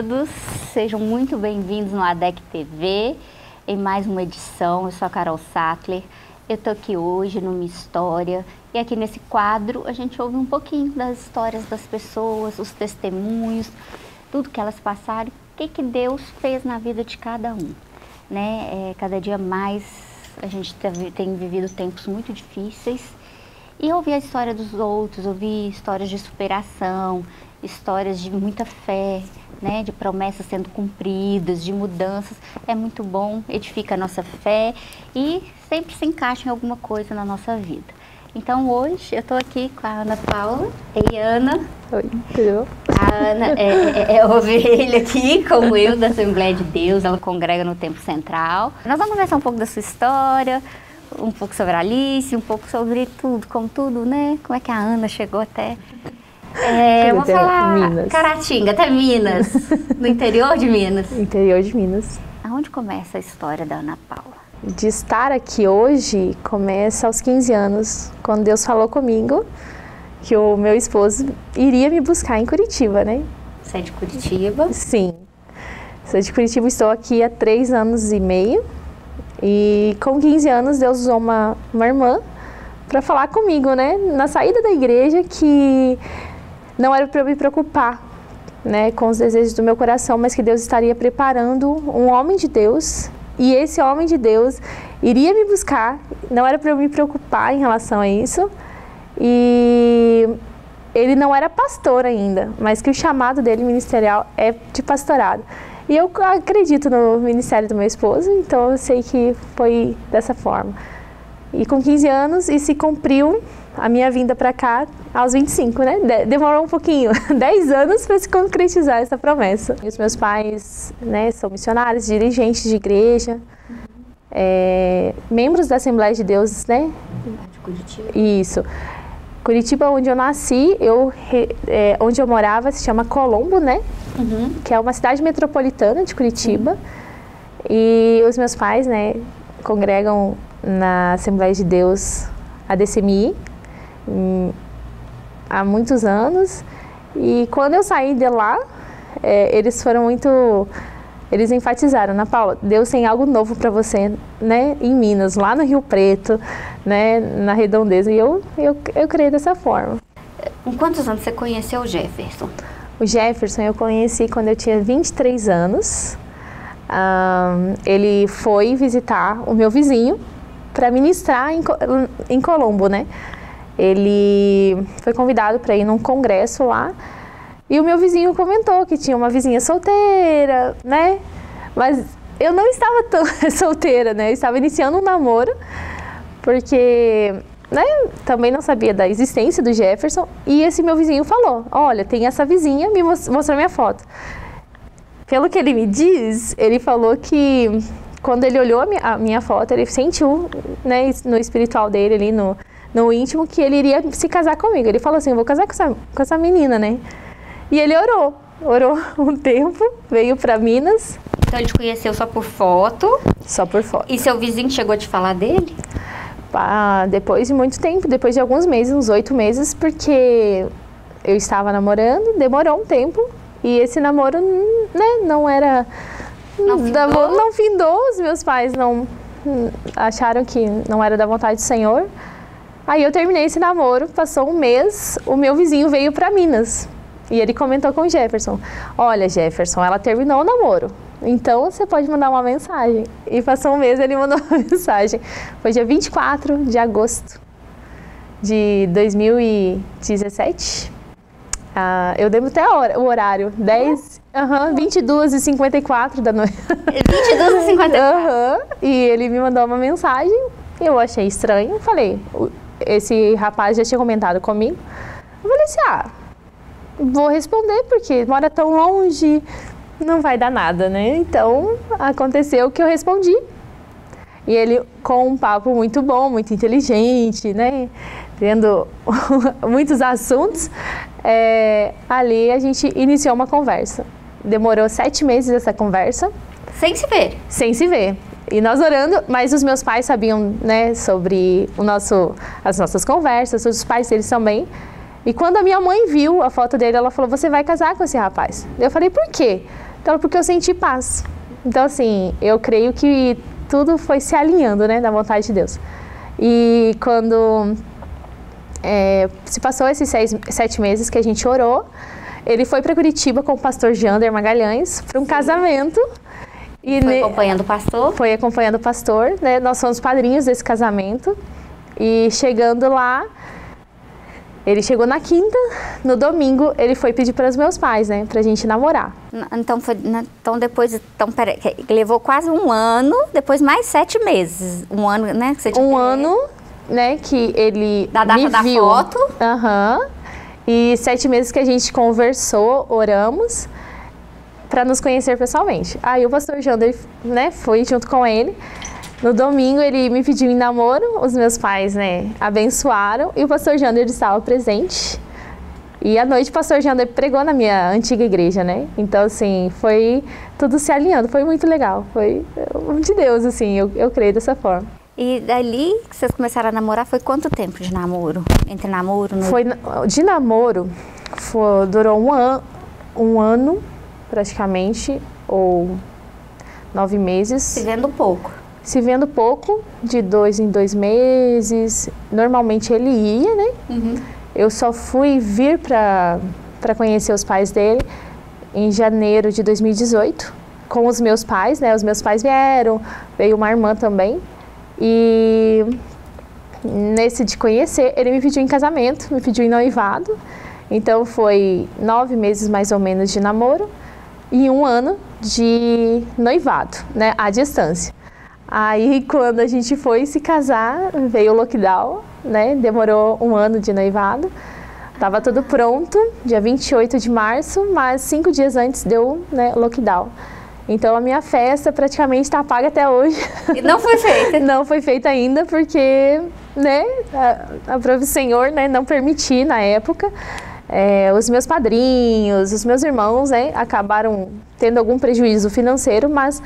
todos, sejam muito bem-vindos no ADEC TV, em mais uma edição. Eu sou a Carol Sattler, eu tô aqui hoje no Minha História e aqui nesse quadro a gente ouve um pouquinho das histórias das pessoas, os testemunhos, tudo que elas passaram, o que Deus fez na vida de cada um, né? Cada dia mais a gente tem vivido tempos muito difíceis e ouvir a história dos outros, ouvir histórias de superação, histórias de muita fé, né, de promessas sendo cumpridas, de mudanças, é muito bom, edifica a nossa fé e sempre se encaixa em alguma coisa na nossa vida. Então hoje eu estou aqui com a Ana Paula. Ei, Ana. Oi, tudo bom? A Ana é ovelha aqui, como eu, da Assembleia de Deus, ela congrega no Tempo Central. Nós vamos conversar um pouco da sua história, um pouco sobre a Alice, um pouco sobre tudo, como tudo, né? Como é que a Ana chegou até... vamos falar Minas. Caratinga, até Minas, no interior de Minas. Interior de Minas. Aonde começa a história da Ana Paula? De estar aqui hoje, começa aos 15 anos, quando Deus falou comigo que o meu esposo iria me buscar em Curitiba, né? Você é de Curitiba? Sim. Sou de Curitiba, estou aqui há 3 anos e meio. E com 15 anos, Deus usou uma irmã para falar comigo, né? Na saída da igreja, que não era para eu me preocupar, né, com os desejos do meu coração, mas que Deus estaria preparando um homem de Deus, e esse homem de Deus iria me buscar, não era para eu me preocupar em relação a isso, e ele não era pastor ainda, mas que o chamado dele ministerial é de pastorado. E eu acredito no ministério do meu esposo, então eu sei que foi dessa forma. E com 15 anos, e se cumpriu a minha vinda para cá aos 25, né? Demorou um pouquinho, 10 anos para se concretizar essa promessa. E os meus pais, né, são missionários, dirigentes de igreja, membros da Assembleia de Deus, né? De Curitiba? Isso. Curitiba, onde eu nasci, onde eu morava, se chama Colombo, né? Uhum. Que é uma cidade metropolitana de Curitiba. Uhum. E os meus pais, né, congregam na Assembleia de Deus, a DCMI, há muitos anos. E quando eu saí de lá, eles foram muito... Eles enfatizaram, Ana Paula, Deus tem algo novo para você, né, em Minas, lá no Rio Preto, né, na Redondeza. E eu creio dessa forma. Com quantos anos você conheceu o Jefferson? O Jefferson eu conheci quando eu tinha 23 anos. Ele foi visitar o meu vizinho para ministrar em Colombo, né? Ele foi convidado para ir num congresso lá. E o meu vizinho comentou que tinha uma vizinha solteira, né? Mas eu não estava tão solteira, né? Eu estava iniciando um namoro, porque, né, também não sabia da existência do Jefferson. E esse meu vizinho falou, olha, tem essa vizinha, me mostrou minha foto. Pelo que ele me diz, ele falou que quando ele olhou a minha foto, ele sentiu, né, no espiritual dele, ali no íntimo, que ele iria se casar comigo. Ele falou assim, eu vou casar com essa menina, né? E ele orou um tempo, veio para Minas. Então ele te conheceu só por foto? Só por foto. E seu vizinho chegou a te falar dele? Depois de muito tempo, depois de alguns meses, uns 8 meses, porque eu estava namorando, demorou um tempo, e esse namoro, né, não era... Não findou, os meus pais não acharam que não era da vontade do Senhor. Aí eu terminei esse namoro, passou um mês, o meu vizinho veio para Minas. E ele comentou com o Jefferson, olha Jefferson, ela terminou o namoro, então você pode mandar uma mensagem. E passou um mês, ele mandou uma mensagem. Foi dia 24 de agosto de 2017. Eu lembro até o horário, 22h54 da noite. 22h54? E ele me mandou uma mensagem, eu achei estranho, falei, esse rapaz já tinha comentado comigo, eu falei assim, vou responder porque mora tão longe, não vai dar nada, né? Então, aconteceu que eu respondi. E ele, com um papo muito bom, muito inteligente, né? Tendo muitos assuntos, ali a gente iniciou uma conversa. Demorou 7 meses essa conversa. Sem se ver? Sem se ver. E nós orando, mas os meus pais sabiam, né, sobre as nossas conversas, os pais deles também. E quando a minha mãe viu a foto dele, ela falou, você vai casar com esse rapaz? Eu falei, por quê? Então, porque eu senti paz. Então, assim, eu creio que tudo foi se alinhando, né, da vontade de Deus. E quando se passou esses 7 meses que a gente orou, ele foi para Curitiba com o pastor Jander Magalhães para um casamento. E foi acompanhando o pastor? Foi acompanhando o pastor, né? Nós somos padrinhos desse casamento. E chegando lá, ele chegou na quinta, no domingo ele foi pedir para os meus pais, né? Pra gente namorar. Então depois, peraí, levou quase um ano, depois mais 7 meses. Um ano, né? Que você tinha ano, né? Que ele da data da foto. E 7 meses que a gente conversou, oramos, para nos conhecer pessoalmente. Aí o pastor Jander, né, foi junto com ele. No domingo ele me pediu em namoro, os meus pais, né, abençoaram e o pastor Jander estava presente. E à noite o pastor Jander pregou na minha antiga igreja, né? Então, assim, foi tudo se alinhando, foi muito legal. Foi de Deus, assim, eu creio dessa forma. E dali que vocês começaram a namorar, foi quanto tempo de namoro? Entre namoro? De namoro, durou um ano, praticamente, ou 9 meses. Se vendo pouco. Se vendo pouco, de 2 em 2 meses. Normalmente ele ia, né? Uhum. Eu só fui vir para conhecer os pais dele em janeiro de 2018, com os meus pais, né? Os meus pais veio uma irmã também. E nesse de conhecer, ele me pediu em casamento, me pediu em noivado. Então foi 9 meses mais ou menos de namoro e 1 ano de noivado, né, à distância. Aí quando a gente foi se casar, veio o lockdown, né, demorou 1 ano de noivado. Tava tudo pronto, dia 28 de março, mas 5 dias antes deu, né, lockdown. Então a minha festa praticamente está paga até hoje. E não foi feita? Não foi feita ainda porque, né, a própria Senhor, né, não permitiu na época. Os meus padrinhos, os meus irmãos, né, acabaram tendo algum prejuízo financeiro, mas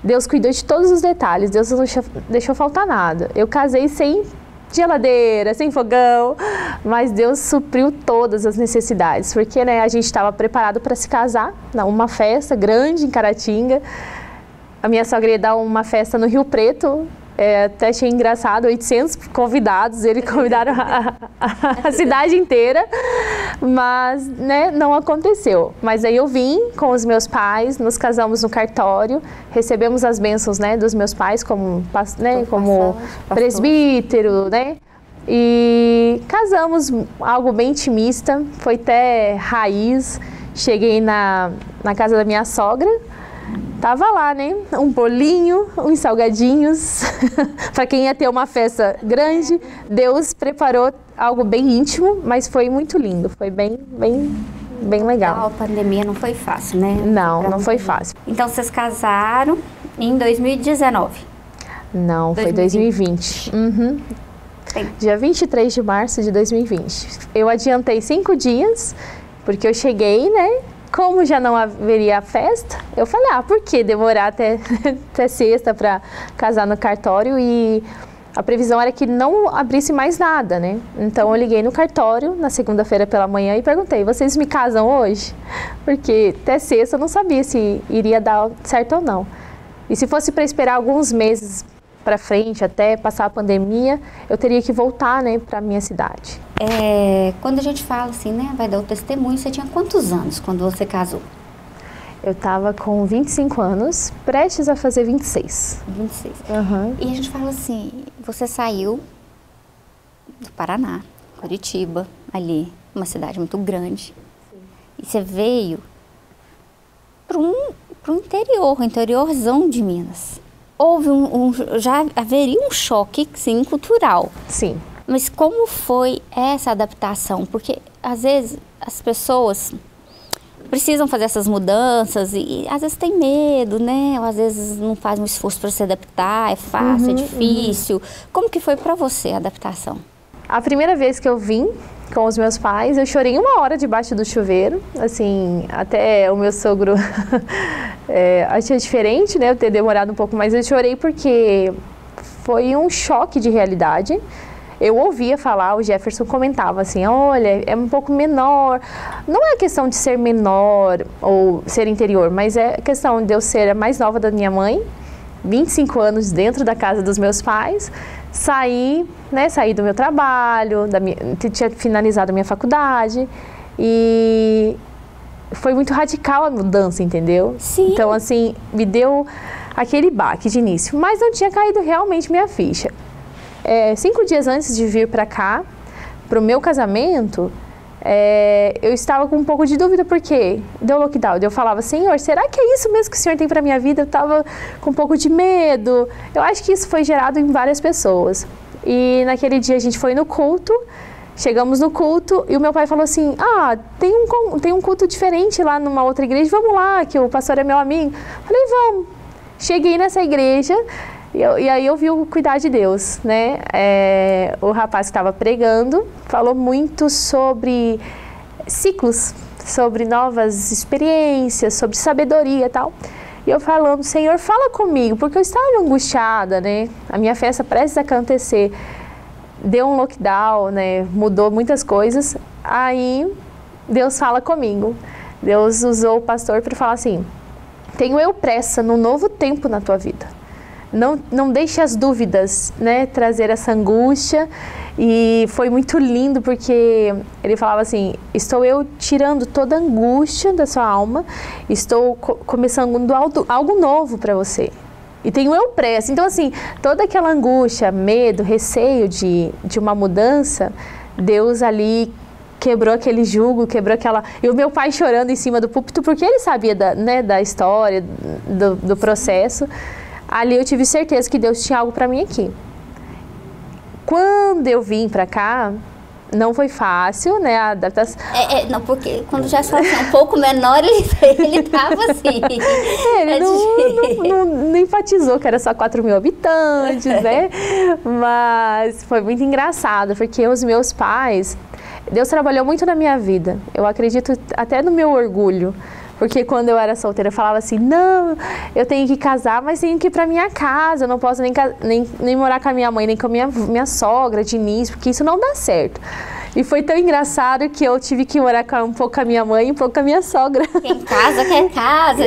Deus cuidou de todos os detalhes, Deus não deixou faltar nada. Eu casei sem geladeira, sem fogão, mas Deus supriu todas as necessidades, porque, né, a gente estava preparado para se casar, numa festa grande em Caratinga. A minha sogra ia dar uma festa no Rio Preto, até achei engraçado, 800 convidados, eles convidaram a cidade inteira, mas, né, não aconteceu. Mas aí eu vim com os meus pais, nos casamos no cartório, recebemos as bênçãos, né, dos meus pais como presbítero, né, e casamos algo bem intimista, foi até raiz. Cheguei na casa da minha sogra, tava lá, né, um bolinho, uns salgadinhos, para quem ia ter uma festa grande. Deus preparou algo bem íntimo, mas foi muito lindo, foi bem legal. A pandemia não foi fácil, né? Não foi fácil. Então vocês casaram em 2019? Não, foi 2020. Uhum. Dia 23 de março de 2020. Eu adiantei 5 dias, porque eu cheguei, né? Como já não haveria festa, eu falei, por que demorar até sexta para casar no cartório? E a previsão era que não abrisse mais nada, né? Então eu liguei no cartório na segunda-feira pela manhã e perguntei, vocês me casam hoje? Porque até sexta eu não sabia se iria dar certo ou não. E se fosse para esperar alguns meses para frente, até passar a pandemia, eu teria que voltar, né, para minha cidade. Quando a gente fala assim, né, vai dar o testemunho, você tinha quantos anos quando você casou? Eu estava com 25 anos, prestes a fazer 26. 26. Uhum. E a gente fala assim, você saiu do Paraná, Curitiba, ali, uma cidade muito grande. Sim. E você veio para o interiorzão de Minas. Houve já haveria um choque, sim, cultural. Sim. Mas como foi essa adaptação? Porque, às vezes, as pessoas precisam fazer essas mudanças e às vezes tem medo, né? Ou às vezes não faz um esforço para se adaptar, é fácil, é difícil. Como que foi para você a adaptação? A primeira vez que eu vim com os meus pais, eu chorei 1 hora debaixo do chuveiro. Assim, até o meu sogro achei diferente, né? Eu ter demorado um pouco mais. Eu chorei porque foi um choque de realidade. eu ouvia falar, o Jefferson comentava assim, olha, é um pouco menor. Não é questão de ser menor ou ser interior, mas é questão de eu ser a mais nova da minha mãe, 25 anos dentro da casa dos meus pais, saí do meu trabalho, tinha finalizado a minha faculdade e foi muito radical a mudança, entendeu? Sim. Então, assim, me deu aquele baque de início, mas não tinha caído realmente minha ficha. 5 dias antes de vir para cá, para o meu casamento, eu estava com um pouco de dúvida, porque deu lockdown. Eu falava, Senhor, será que é isso mesmo que o Senhor tem para minha vida? Eu estava com um pouco de medo. Eu acho que isso foi gerado em várias pessoas. E naquele dia a gente foi no culto, chegamos no culto e o meu pai falou assim, tem um culto diferente lá numa outra igreja, vamos lá, que o pastor é meu amigo. Falei, vamos. Cheguei nessa igreja e aí eu vi o cuidar de Deus, né? O rapaz que estava pregando falou muito sobre ciclos, sobre novas experiências, sobre sabedoria e tal. E eu falando, Senhor, fala comigo, porque eu estava angustiada, né? A minha festa prestes a acontecer, deu um lockdown, né? Mudou muitas coisas. Aí Deus fala comigo. Deus usou o pastor para falar assim, tenho eu pressa num novo tempo na tua vida. Não deixe as dúvidas, né, trazer essa angústia. E foi muito lindo porque ele falava assim, estou eu tirando toda a angústia da sua alma, estou começando algo novo para você. E tenho eu pressa. Então, assim, toda aquela angústia, medo, receio de uma mudança, Deus ali quebrou aquele jugo, quebrou aquela... E o meu pai chorando em cima do púlpito, porque ele sabia da história, do processo. Ali eu tive certeza que Deus tinha algo para mim aqui. Quando eu vim para cá, não foi fácil, né, a adaptação. Não, porque quando já só um pouco menor, ele tava assim. Ele não enfatizou que era só 4.000 habitantes, né? Mas foi muito engraçado, porque os meus pais... Deus trabalhou muito na minha vida. Eu acredito até no meu orgulho. Porque quando eu era solteira, eu falava assim, não, eu tenho que casar, mas tenho que ir para minha casa, eu não posso nem morar com a minha mãe, nem com a minha sogra de início, porque isso não dá certo. E foi tão engraçado que eu tive que morar um pouco com a minha mãe e um pouco com a minha sogra. Quem casa, quer casa.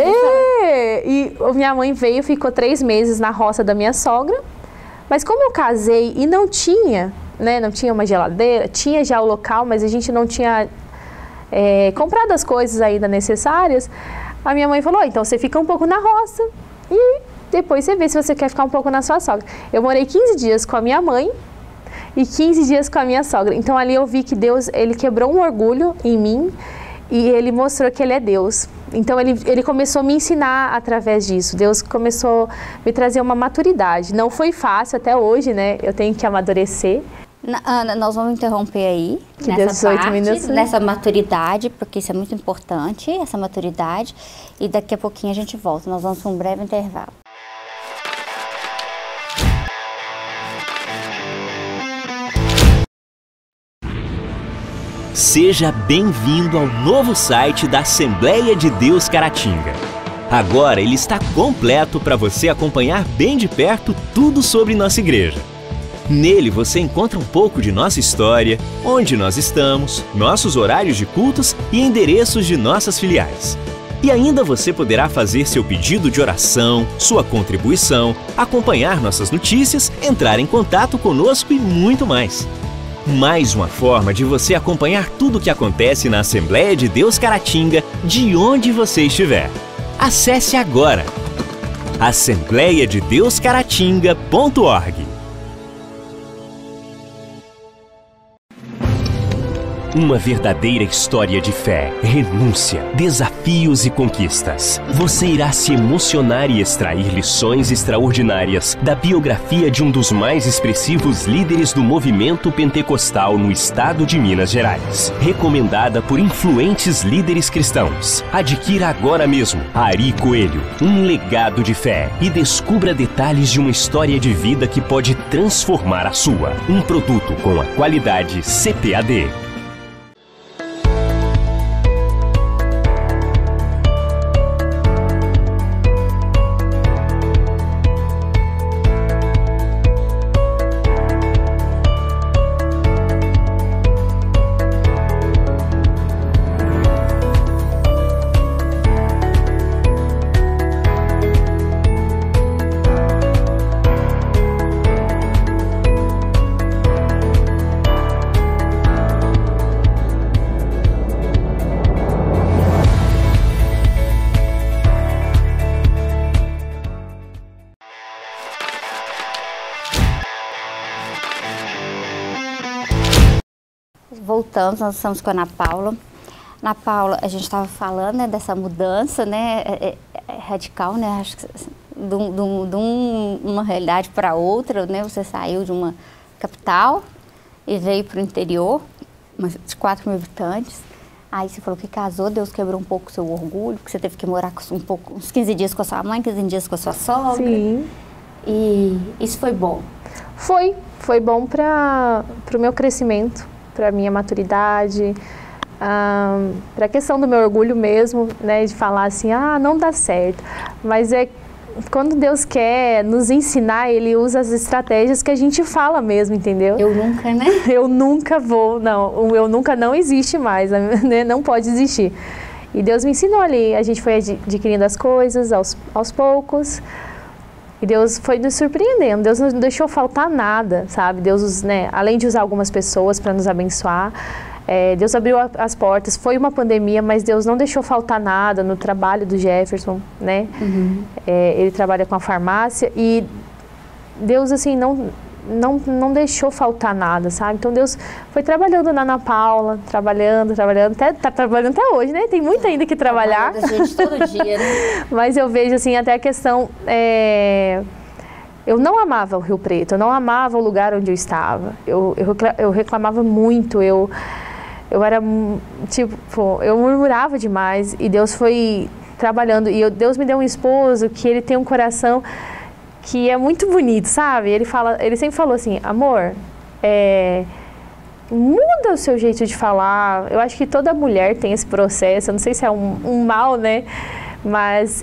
E minha mãe veio, ficou 3 meses na roça da minha sogra, mas como eu casei e não tinha, né, não tinha uma geladeira, tinha já o local, mas a gente não tinha... comprado as coisas ainda necessárias, a minha mãe falou, então você fica um pouco na roça e depois você vê se você quer ficar um pouco na sua sogra. Eu morei 15 dias com a minha mãe e 15 dias com a minha sogra. Então ali eu vi que Deus, ele quebrou um orgulho em mim e ele mostrou que ele é Deus. Então ele começou a me ensinar através disso. Deus começou a me trazer uma maturidade. Não foi fácil até hoje, né? Eu tenho que amadurecer. Ana, nós vamos interromper aí, que nessa 18 parte, minutos, né? Nessa maturidade, porque isso é muito importante, essa maturidade, e daqui a pouquinho a gente volta. Nós vamos para um breve intervalo. Seja bem-vindo ao novo site da Assembleia de Deus Caratinga. Agora ele está completo para você acompanhar bem de perto tudo sobre nossa igreja. Nele você encontra um pouco de nossa história, onde nós estamos, nossos horários de cultos e endereços de nossas filiais. E ainda você poderá fazer seu pedido de oração, sua contribuição, acompanhar nossas notícias, entrar em contato conosco e muito mais. Mais uma forma de você acompanhar tudo o que acontece na Assembleia de Deus Caratinga, de onde você estiver. Acesse agora assembleiadedeuscaratinga.org. Uma verdadeira história de fé, renúncia, desafios e conquistas. Você irá se emocionar e extrair lições extraordinárias da biografia de um dos mais expressivos líderes do movimento pentecostal no estado de Minas Gerais. Recomendada por influentes líderes cristãos. Adquira agora mesmo Ari Coelho, um legado de fé, e descubra detalhes de uma história de vida que pode transformar a sua. Um produto com a qualidade CPAD. Voltamos, nós estamos com a Ana Paula. Ana Paula, a gente estava falando, né, dessa mudança, né, radical, né, acho que de uma realidade para outra, né, você saiu de uma capital e veio para o interior, de 4 mil habitantes. Aí você falou que casou, Deus quebrou um pouco o seu orgulho, que você teve que morar uns 15 dias com a sua mãe, 15 dias com a sua sogra. Sim. E isso foi bom? Foi bom para o meu crescimento, para a minha maturidade, para a questão do meu orgulho mesmo, né, de falar assim, não dá certo. Mas quando Deus quer nos ensinar, Ele usa as estratégias que a gente fala mesmo, entendeu? Eu nunca, né? Eu nunca vou, não. O eu nunca não existe mais, né? Não pode existir. E Deus me ensinou ali, a gente foi adquirindo as coisas aos poucos. E Deus foi nos surpreendendo, Deus não deixou faltar nada, sabe? Deus, né, além de usar algumas pessoas para nos abençoar, Deus abriu as portas. Foi uma pandemia, mas Deus não deixou faltar nada no trabalho do Jefferson, né? Uhum. Ele trabalha com a farmácia e Deus, assim, não deixou faltar nada, sabe? Então Deus foi trabalhando na Ana Paula, trabalhando, tá trabalhando até hoje, né? Tem muito ainda que trabalhar. Da gente todo dia, né? Mas eu vejo, assim, até a questão... Eu não amava o Rio Preto, eu não amava o lugar onde eu estava. Eu reclamava muito, eu era, tipo, eu murmurava demais e Deus foi trabalhando. E Deus me deu um esposo que ele tem um coração que é muito bonito, sabe? Ele sempre falou assim, amor, muda o seu jeito de falar. Eu acho que toda mulher tem esse processo, eu não sei se é um mal, né? Mas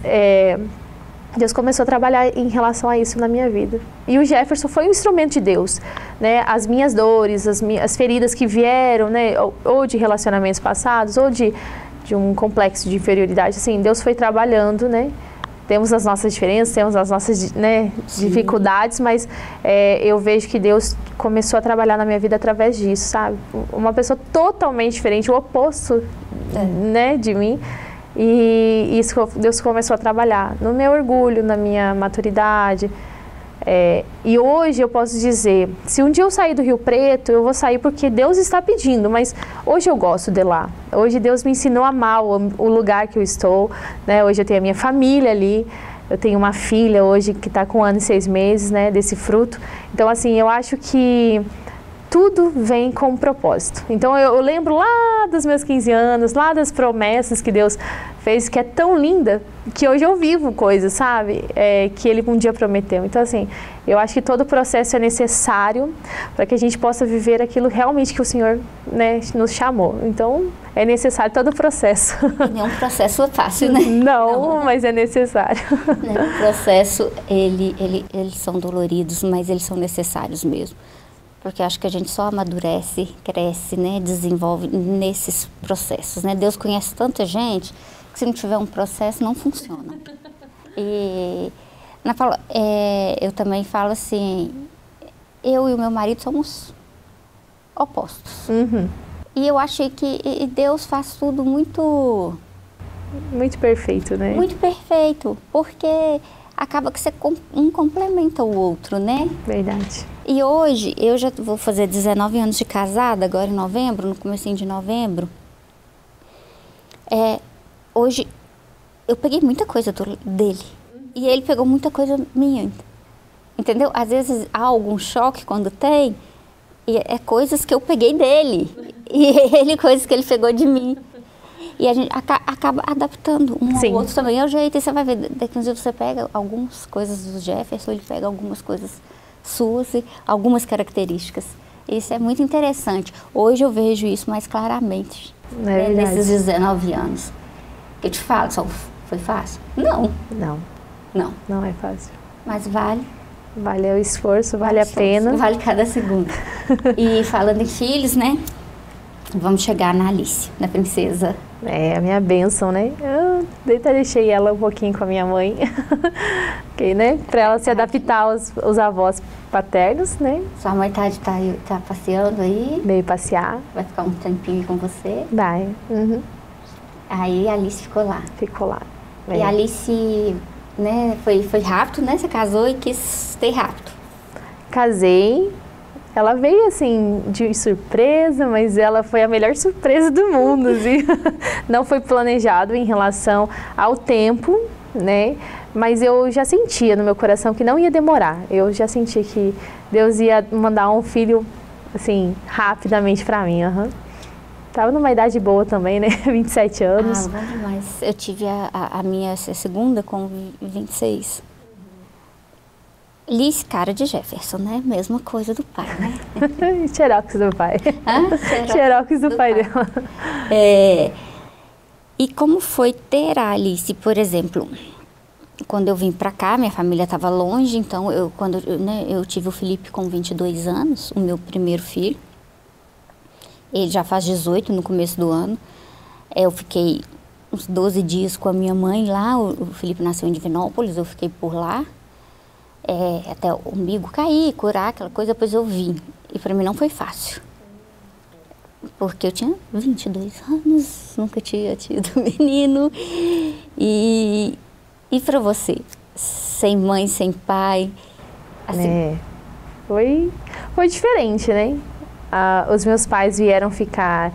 Deus começou a trabalhar em relação a isso na minha vida. E o Jefferson foi um instrumento de Deus, né? As minhas dores, as feridas que vieram, né? Ou de relacionamentos passados, ou de um complexo de inferioridade, assim, Deus foi trabalhando, né? Temos as nossas diferenças, temos as nossas, né, dificuldades, mas eu vejo que Deus começou a trabalhar na minha vida através disso, sabe? Uma pessoa totalmente diferente, o oposto, né, de mim. E isso Deus começou a trabalhar no meu orgulho, na minha maturidade. E hoje eu posso dizer, se um dia eu sair do Rio Preto, eu vou sair porque Deus está pedindo, mas hoje eu gosto de lá. Hoje Deus me ensinou a amar o lugar que eu estou, né? Hoje eu tenho a minha família ali, eu tenho uma filha hoje que está com 1 ano e 6 meses, né, desse fruto. Então, assim, eu acho que tudo vem com um propósito. Então eu lembro lá dos meus 15 anos, lá das promessas que Deus fez, que é tão linda, que hoje eu vivo coisas, sabe? Que Ele um dia prometeu. Então, assim, eu acho que todo o processo é necessário para que a gente possa viver aquilo realmente que o Senhor, né, nos chamou. Então, é necessário todo o processo. Nenhum processo é fácil, né? Não, mas é necessário. O processo, eles são doloridos, mas eles são necessários mesmo. Porque acho que a gente só amadurece, cresce, né, desenvolve nesses processos, né? Deus conhece tanta gente que se não tiver um processo não funciona. E Ana Paula, eu também falo assim, eu e o meu marido somos opostos. Uhum. E eu achei que Deus faz tudo muito perfeito, né? Muito perfeito, porque acaba que um complementa o outro, né? Verdade. E hoje, eu já vou fazer 19 anos de casada, agora em novembro, no comecinho de novembro. Hoje, eu peguei muita coisa dele. E ele pegou muita coisa minha. Entendeu? Às vezes há algum choque quando tem, e é coisas que eu peguei dele. E ele, coisas que ele pegou de mim. E a gente acaba adaptando um ao outro também. É o jeito, e você vai ver, daqui uns dias você pega algumas coisas do Jefferson, ele pega algumas coisas suas e algumas características. Isso é muito interessante. Hoje eu vejo isso mais claramente, nesses 19 anos. Eu te falo, só foi fácil? Não. Não é fácil. Mas vale. Vale o esforço, vale a pena. Vale cada segundo. E falando em filhos, né? Vamos chegar na Alice, na princesa. A minha bênção, né? Eu deixei ela um pouquinho com a minha mãe, okay, né? Para ela se adaptar aos avós paternos, né? Sua mãe tá passeando aí? Veio passear. Vai ficar um tempinho com você? Vai. Uhum. Aí a Alice ficou lá. Ficou lá. E a Alice, né, foi rápido, né? Você casou e quis ter rápido. Casei. ela veio assim de surpresa, mas ela foi a melhor surpresa do mundo, assim. Não foi planejado em relação ao tempo, né? Mas eu já sentia no meu coração que não ia demorar. Eu já sentia que Deus ia mandar um filho, assim, rapidamente para mim. Tava numa idade boa também, né? 27 anos. Ah, bom demais. Eu tive a minha segunda com 26. Liz, cara de Jefferson, né? Mesma coisa do pai, né? Xerox do pai. Xerox do pai dela. E como foi ter a Alice, por exemplo? Quando eu vim pra cá, minha família estava longe, então quando eu tive o Felipe com 22 anos, o meu primeiro filho. Ele já faz 18 no começo do ano. Eu fiquei uns 12 dias com a minha mãe lá, o Felipe nasceu em Divinópolis, eu fiquei por lá. Até o umbigo cair, curar, aquela coisa, depois eu vim. E para mim não foi fácil. Porque eu tinha 22 anos, nunca tinha tido menino. E para você? Sem mãe, sem pai? Assim. Foi diferente, né? Os meus pais vieram ficar...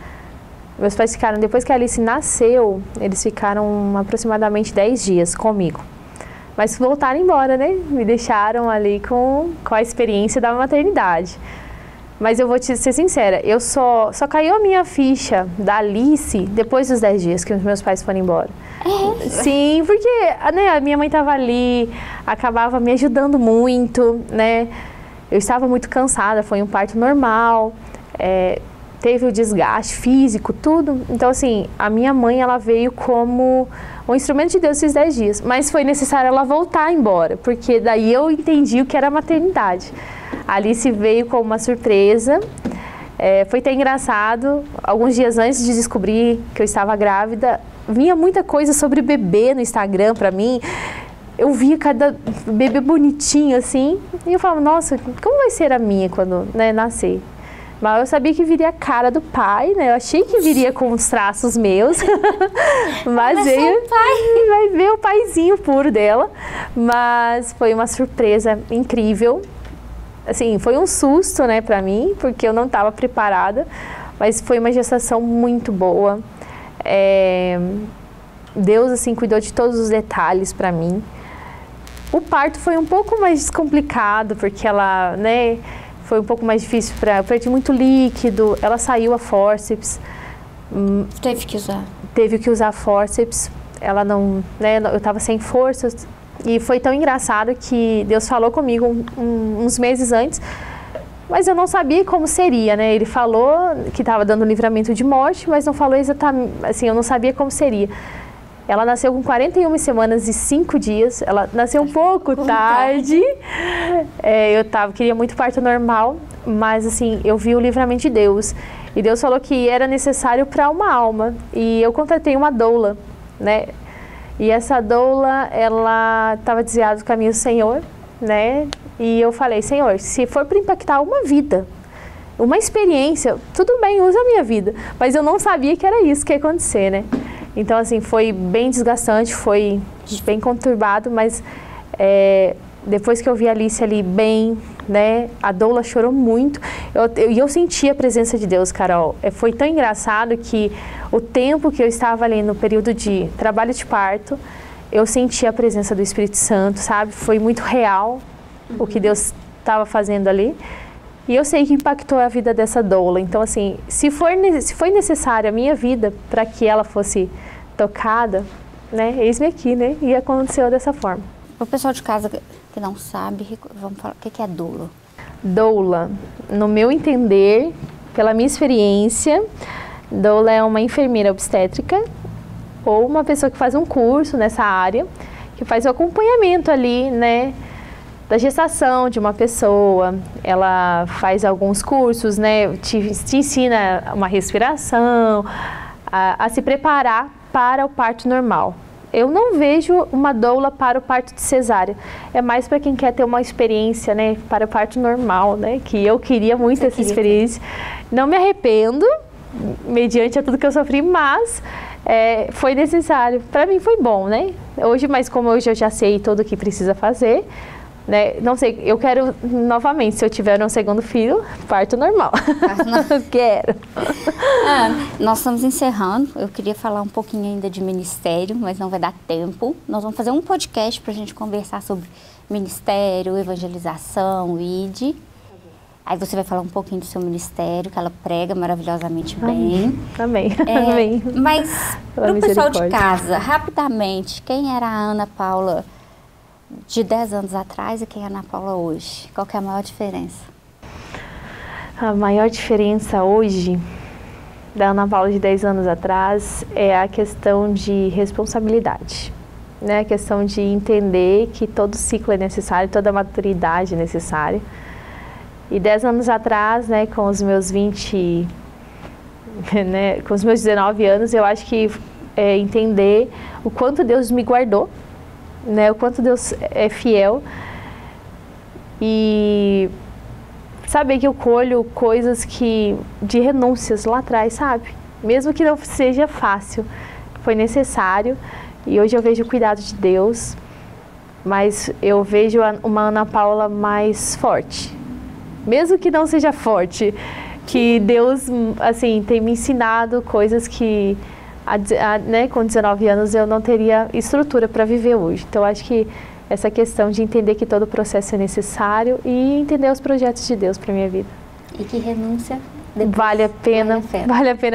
Meus pais ficaram, depois que a Alice nasceu, eles ficaram aproximadamente 10 dias comigo. Mas voltaram embora, né? Me deixaram ali com a experiência da maternidade. Mas eu vou te ser sincera, eu só caiu a minha ficha da Alice depois dos 10 dias que os meus pais foram embora. Sim, porque né, a minha mãe estava ali, acabava me ajudando muito, né? Eu estava muito cansada, foi um parto normal, teve o desgaste físico, tudo. Então, assim, a minha mãe, ela veio como um instrumento de Deus esses 10 dias. Mas foi necessário ela voltar embora, porque daí eu entendi o que era maternidade. A Alice veio como uma surpresa. Foi até engraçado, alguns dias antes de descobrir que eu estava grávida, vinha muita coisa sobre bebê no Instagram pra mim. Eu via cada bebê bonitinho assim, e eu falava, nossa, como vai ser a minha quando nascer? Mas eu sabia que viria a cara do pai, né? Eu achei que viria com os traços meus, mas veio, vai ver o paizinho puro dela. Mas foi uma surpresa incrível. Assim, foi um susto, né, pra mim, porque eu não estava preparada, mas foi uma gestação muito boa. Deus, assim, cuidou de todos os detalhes pra mim. O parto foi um pouco mais complicado, porque ela, né, foi um pouco mais difícil eu perdi muito líquido, ela saiu a fórceps. Teve que usar? Teve que usar fórceps, ela não, né, eu estava sem forças. E foi tão engraçado que Deus falou comigo uns meses antes, mas eu não sabia como seria, né? Ele falou que estava dando livramento de morte, mas não falou exatamente, assim, eu não sabia como seria. Ela nasceu com 41 semanas e 5 dias, ela nasceu um pouco tarde. Queria muito parto normal, mas assim, eu vi o livramento de Deus. E Deus falou que era necessário para uma alma. E eu contratei uma doula, né? E essa doula, ela estava desviada do caminho do Senhor, né? E eu falei, Senhor, se for para impactar uma vida, uma experiência, tudo bem, usa a minha vida. Mas eu não sabia que era isso que ia acontecer, né? Então, assim, foi bem desgastante, foi bem conturbado, mas depois que eu vi a Alice ali bem, né, a doula chorou muito, e eu senti a presença de Deus, Carol. Foi tão engraçado que o tempo que eu estava ali no período de trabalho de parto, eu senti a presença do Espírito Santo, sabe? Foi muito real o que Deus estava fazendo ali. E eu sei que impactou a vida dessa doula. Então, assim, se foi necessária a minha vida para que ela fosse tocada, né? Eis-me aqui, né? E aconteceu dessa forma. O pessoal de casa que não sabe, vamos falar, o que é doula? Doula, no meu entender, pela minha experiência, doula é uma enfermeira obstétrica ou uma pessoa que faz um curso nessa área, que faz o acompanhamento ali, né? Da gestação de uma pessoa. Ela faz alguns cursos, né, te ensina uma respiração, a se preparar para o parto normal. Eu não vejo uma doula para o parto de cesárea, é mais para quem quer ter uma experiência, né, para o parto normal, né, que eu queria muito essa experiência. Não me arrependo, mediante a tudo que eu sofri, mas foi necessário. Para mim foi bom, né, hoje, mas como hoje eu já sei tudo o que precisa fazer, né? Não sei, eu quero novamente, se eu tiver um segundo filho, parto normal. Quero. Nós estamos encerrando. Eu queria falar um pouquinho ainda de ministério, mas não vai dar tempo. Nós vamos fazer um podcast para a gente conversar sobre ministério, evangelização, ID. Aí você vai falar um pouquinho do seu ministério, que ela prega maravilhosamente bem. Amém. Amém. Mas para o pessoal de casa, rapidamente, quem era a Ana Paula de 10 anos atrás e quem é a Ana Paula hoje? Qual que é a maior diferença? A maior diferença hoje da Ana Paula de 10 anos atrás é a questão de responsabilidade, né? A questão de entender que todo ciclo é necessário, toda maturidade é necessária. E 10 anos atrás, né, com os meus 20, né, com os meus 19 anos, eu acho que entender o quanto Deus me guardou, né, o quanto Deus é fiel e saber que eu colho coisas de renúncias lá atrás, sabe? Mesmo que não seja fácil, foi necessário e hoje eu vejo o cuidado de Deus, mas eu vejo uma Ana Paula mais forte. Mesmo que não seja forte, que Deus, assim, tem me ensinado coisas que, né, com 19 anos eu não teria estrutura para viver hoje. Então, acho que essa questão de entender que todo processo é necessário e entender os projetos de Deus para minha vida. E que renúncia vale a pena.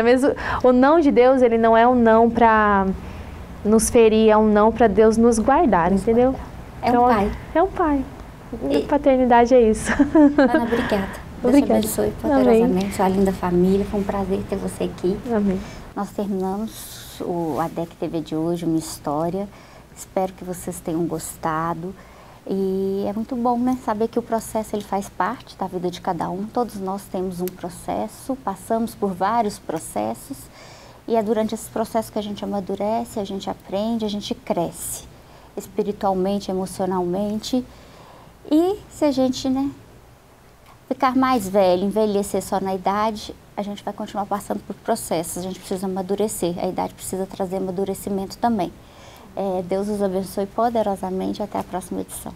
Mesmo o não de Deus, ele não é um não para nos ferir, é um não para Deus nos guardar, entendeu? É um pai. É um pai. E paternidade é isso. Ana, obrigada. Deus te abençoe poderosamente, sua linda família. Foi um prazer ter você aqui. Amém. Nós terminamos a DEC TV de hoje, uma história. Espero que vocês tenham gostado. E é muito bom, né? Saber que o processo ele faz parte da vida de cada um. Todos nós temos um processo, passamos por vários processos. E é durante esse processo que a gente amadurece, a gente aprende, a gente cresce. Espiritualmente, emocionalmente. E se a gente, né, ficar mais velho, envelhecer só na idade, a gente vai continuar passando por processos, a gente precisa amadurecer, a idade precisa trazer amadurecimento também. Deus os abençoe poderosamente, até a próxima edição.